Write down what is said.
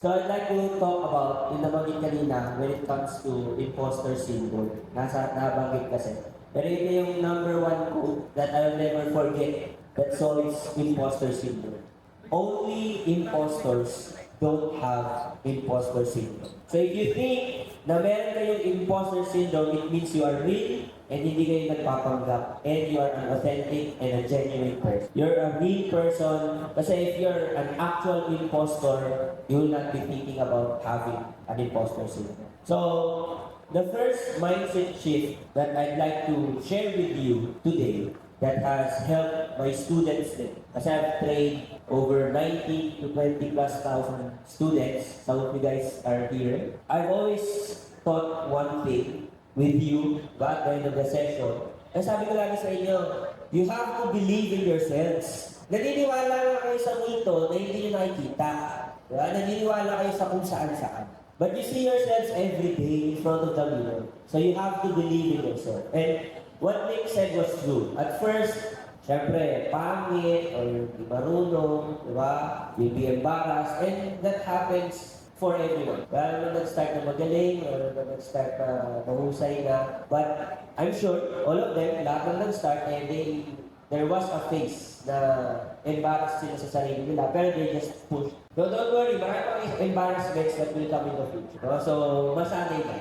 So I'd like to talk about yung nabanggit kanina when it comes to imposter syndrome. Nabanggit kasi. Pero ito yung number one quote that I'll never forget that solves imposter syndrome. Only imposters don't have imposter syndrome. So if you think na meron kayong imposter syndrome, it means you are real and hindi kayo nagpapanggap and you are an authentic and a genuine person. You're a real person kasi if you're an actual impostor, you will not be thinking about having an imposter syndrome. So, the first mindset shift that I'd like to share with you today that has helped my students din. Kasi I've trained over 90 to 20 plus thousand students. Some of you guys are here. I've always taught one thing with you at the end of the session. Ang sabi ko lagi sa inyo, you have to believe in yourselves. Naniniwala nga kayo sa mito na hindi nyo nakikita. Diba? Naniniwala kayo sa kung saan-saan. But you see yourselves every day in front of the mirror. So you have to believe in yourself. And what Nick said was true. At first, syempre, pangit or di marunong, di ba? You'll be embarrassed. And that happens for everyone. Lalo na nag-start na magaling, or na nag-start na mahusay na. But I'm sure, all of them, lahat na nag-start, there was a phase na embarrassed sila sa sarili nila, pero they just pushed. So don't worry, marami pang embarrassments that will come in the future. No? So, masanay ka.